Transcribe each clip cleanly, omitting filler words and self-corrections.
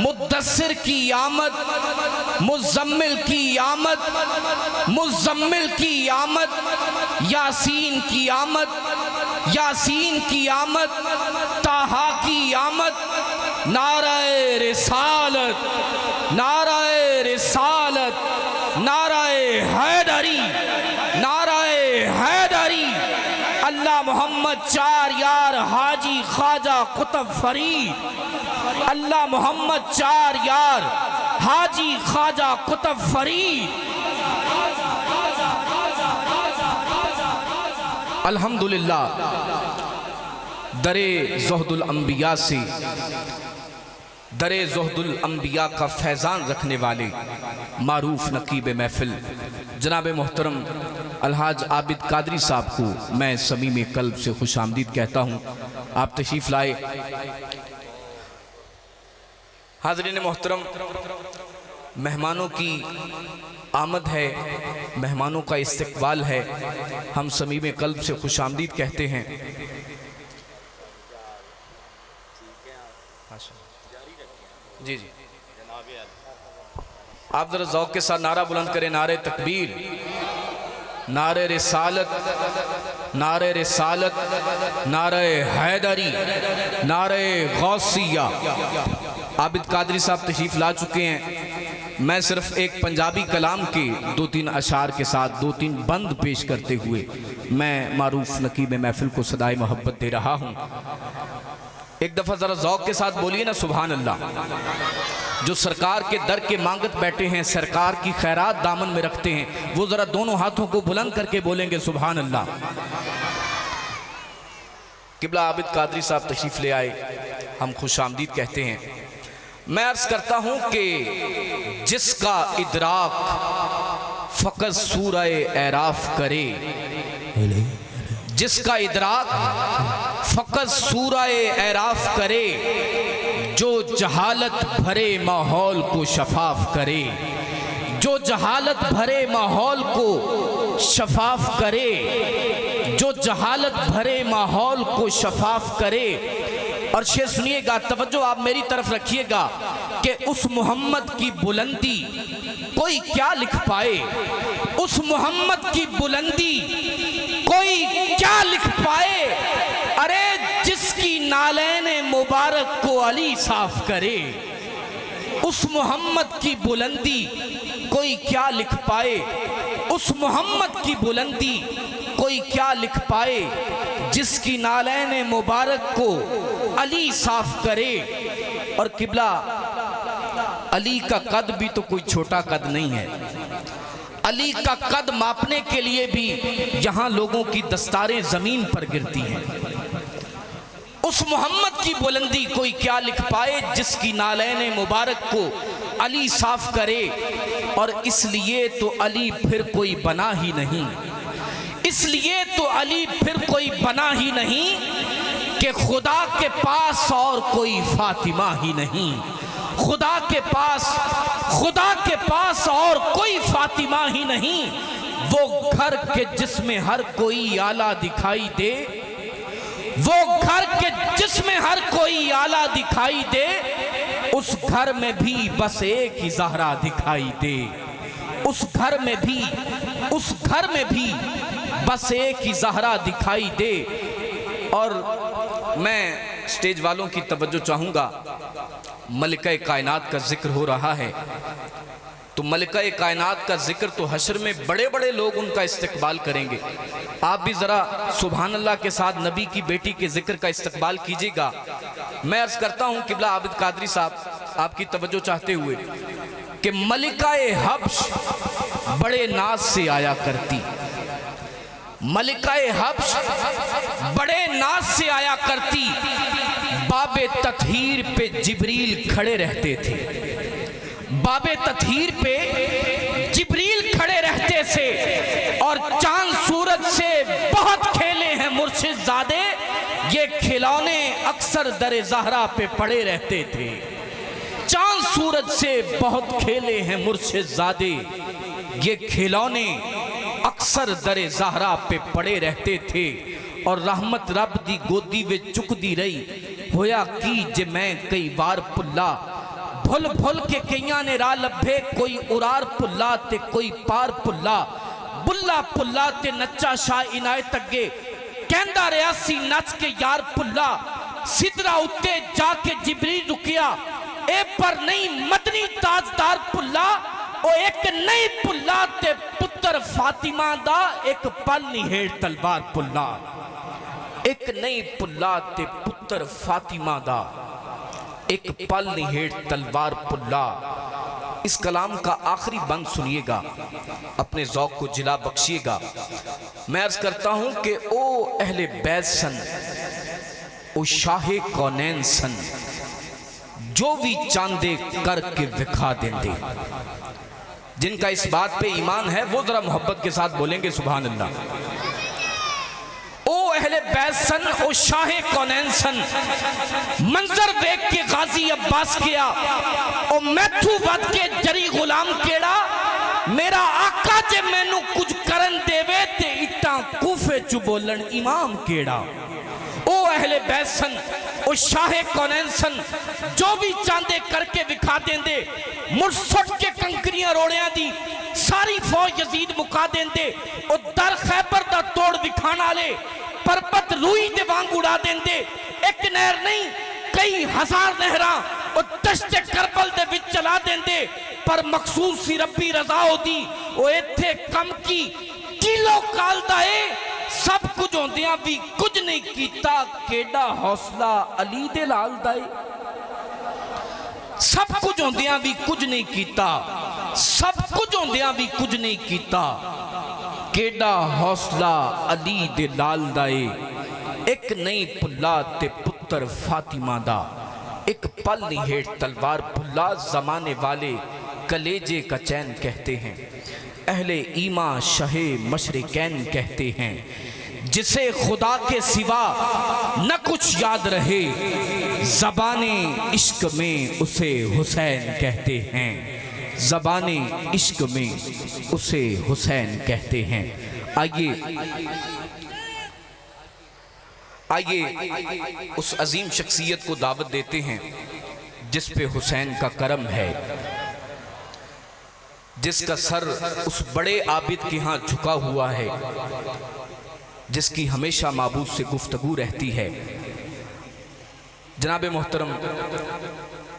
मुद्दस्सिर की आमद, मुज़म्मिल की आमद, मुज़म्मिल की आमद, यासीन की आमद, यासीन की आमद, ताहा की आमद। नाराए रिसालत, नाराए रिसालत, नाराए हैदरी, नाराए हैदरी। अल्लाह मोहम्मद चार यार हाजी ख्वाजा कुतुब फरीद, अल्लाह मोहम्मद चार यार हाजी ख्वाजा कुतुब फरीद। अल्हम्दुलिल्लाह दरे ज़ुहदुल अंबिया से, दरे ज़ुहदुल अंबिया का फैज़ान रखने वाले मारूफ नकीब महफिल जनाब मोहतरम अलहाज आबिद कादरी साहब को मैं समीम कल्ब से खुश आमदीद कहता हूँ। आप तशरीफ़ लाए। हाज़रीन मोहतरम, मेहमानों की आमद है, मेहमानों का इस्तकबाल है, हम समीम कल्ब से खुश आमदीद कहते हैं। जी जी, आप जरा ज़ौक़ के साथ नारा बुलंद करें, नारे तकबीर, नारे रिसालत, नारे रिसालत, नारे हैदरी, नारे गौसिया। आबिद कादरी साहब तशरीफ़ ला चुके हैं। मैं सिर्फ एक पंजाबी कलाम के दो तीन अशार के साथ दो तीन बंद पेश करते हुए मैं मारूफ नकीब महफिल को सदाए मोहब्बत दे रहा हूँ। एक दफ़ा ज़रा ज़ौक़ के साथ बोलिए ना सुभान अल्लाह। जो सरकार के दर के मांगत बैठे हैं, सरकार की खैरात दामन में रखते हैं, वो ज़रा दोनों हाथों को बुलंद करके बोलेंगे सुभान अल्लाह। किबला आबिद कादरी साहब तशरीफ़ ले आए, हम खुश आमदीद कहते हैं। मैं अर्ज़ करता हूँ कि जिसका इदराक फ़कत सूरह एराफ करे, जिसका इदराक फ़कत सूरह एराफ करे, जो जहालत भरे माहौल को शफाफ करे, जो जहालत भरे माहौल को शफाफ करे, जो जहालत भरे माहौल को शफाफ करे। और शेर सुनिएगा, तवज्जो आप मेरी तरफ रखिएगा कि उस मोहम्मद की बुलंदी कोई क्या लिख पाए, उस मोहम्मद की बुलंदी कोई क्या लिख पाए। अरे जिसकी नालैन मुबारक को अली साफ करे, उस मोहम्मद की बुलंदी कोई क्या लिख पाए, उस मोहम्मद की बुलंदी कोई क्या लिख पाए, जिसकी नालैन मुबारक को अली साफ करे। और किबला अली का कद भी तो कोई छोटा कद नहीं है। अली का कद मापने के लिए भी यहाँ लोगों की दस्तारें जमीन पर गिरती हैं। उस मोहम्मद की बुलंदी कोई क्या लिख पाए, जिसकी नालैन मुबारक को अली साफ करे। और इसलिए तो अली फिर कोई बना ही नहीं, इसलिए तो अली फिर कोई बना ही नहीं कि खुदा के पास और कोई फातिमा ही नहीं। खुदा के पास और कोई फातिमा ही नहीं। वो घर के जिसमें हर कोई आला दिखाई दे, वो घर के जिसमें हर कोई आला दिखाई दे, उस घर में भी बस एक ही ज़हरा दिखाई दे। उस घर में भी बस एक ही ज़हरा दिखाई दे। और मैं स्टेज वालों की तवज्जो चाहूँगा, मलिका कायनात का जिक्र हो रहा है, तो मलिका कायनात का जिक्र तो हश्र में बड़े बड़े लोग उनका इस्तकबाल करेंगे। आप भी ज़रा सुभान अल्लाह के साथ नबी की बेटी के जिक्र का इस्तकबाल कीजिएगा। मैं अर्ज़ करता हूँ किबला आबिद कादरी साहब, आपकी तवज्जो चाहते हुए कि मलिका हब्श बड़े नाज से आया करती, मलिका हब्श बड़े नाज से आया करती। बाबे ततहीर पे जिब्रील खड़े रहते थे, बाबे ततहीर पे जिब्रील खड़े रहते थे। और चांद सूरज से बहुत खेले हैं मुर्शिदजादे, ये खिलौने अक्सर दरे ज़हरा पे पड़े रहते थे। चांद सूरज से बहुत खेले हैं मुर्शिदजादे, ये खिलौने अक्सर दरे ज़हरा पे पड़े रहते थे। और रहमत रब दी गोदी वे चुकदी रही, होया की जे मैं कई बार पुल्ला भुल भुल के कईयां ने राह लभे, कोई उरार भुला ते कोई पार भुला, बुला भुला ते नच्चा शाह इनायत अगे, कहंदा रहा सी नच के यार भुला, सिदरा उत्ते जाके जिबरील रुकिया, ए पर नहीं मदनी ताजदार भुला, ओ एक नहीं भुला ते पुत्र फातिमा दा एक पल नहीं हेठ तलवार भुला, एक नहीं भुला ते पुत्र फातिमा दा एक पल नहीं हेठ तलवार भुला। इस कलाम का आखिरी बंद सुनिएगा, अपने ज़ौक़ को जिला बख्शिएगा। मैं अर्ज करता हूं कि ओ अहले बैत सन, ओ शाहे कौनैन सन, जो भी चांदे करके विखा देंदे। जिनका इस बात पे ईमान है वो जरा मोहब्बत के साथ बोलेंगे सुभान अल्लाह। ओ अहले बैत सन, ओ शाहे कौनैन सन, मंजर देख के गाजी अब्बास किया, ओ मैथू वध के जरी गुलाम केड़ा, मेरा आका जे मैनू कुछ करन देवे ते इट्टां कूफे च बोलन इमाम केड़ा। ओ अहले बैत सन, ओ शाहे कौनैन सन, जो भी चांदे करके विखा देंदे, मुड़ सुट के कंकरियां रोड़ियां दी सारी फौज यजीद मुका देंदे, ओ दर खैबर दा तोड़ विखाण वाले परबत रूई दे वांग उड़ा देंदे। एक नहर नहीं कई हजार नहरां ओ दश्ते करबल दे विच चला देंदे, पर मखसूस सी रब्बी रजा होती ओ इत्थे कम की किलो कालदा है, सब कुछ होंदियां भी कुछ नहीं कीता, केड़ा हौसला अली दे लाल दा है। सब कुछ होंदियां भी कुछ नहीं कीता, सब कुछ होंदियां भी कुछ नहीं कीता, केड़ा हौसला अली दे लाल दा है। एक नहीं भुला ते पुत्र फातिमा दा एक पल नहीं हेठ तलवार भुला, जमाने वाले कलेजे का चैन कहते हैं, अहले ईमा शहे मशरिकैन कहते हैं, जिसे खुदा के सिवा न कुछ याद रहे, ज़बाने इश्क में उसे हुसैन कहते हैं, ज़बाने इश्क में उसे हुसैन कहते हैं। आइए उस अजीम शख्सियत को दावत देते हैं जिस पे हुसैन का करम है, जिसका सर उस बड़े आबिद के यहाँ झुका हुआ है, जिसकी हमेशा माबूद से गुफ्तगू रहती है। जनाब मोहतरम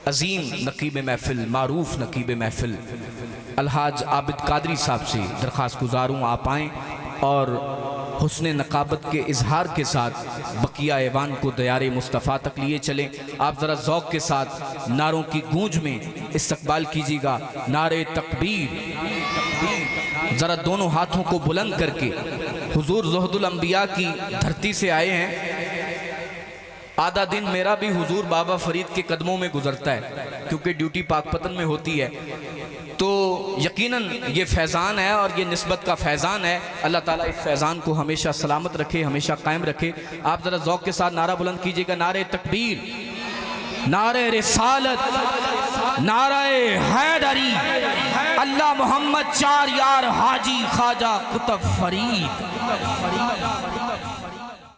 अजीम नकीब महफिल, मारूफ नकीब महफिल अलहाज आबिद कादरी साहब से दरख्वास्त गुजारूँ आप आएँ और हुस्ने नकाबत के इजहार के साथ बकिया ऐवान को दयारे मुस्तफ़ा तक लिए चलें। आप ज़रा ज़ौक़ के साथ नारों की गूंज में इस्तकबाल कीजिएगा। नारे तकबीर, ज़रा दोनों हाथों को बुलंद करके हुजूर ज़ुहदुल अंबिया की धरती से आए हैं। आधा दिन मेरा भी हुजूर बाबा फरीद के कदमों में गुजरता है, क्योंकि ड्यूटी पाकपतन में होती है, तो यकीनन ये फैज़ान है और ये निस्बत का फैज़ान है। अल्लाह ताला इस फैज़ान को हमेशा सलामत रखे, हमेशा कायम रखे। आप ज़रा ज़ौक़ के साथ नारा बुलंद कीजिएगा, नारे तकबीर, नारे रिसालत, नारे हैदरी, अल्लाह मोहम्मद चार यार हाजी ख्वाजा कुतुब फरीद।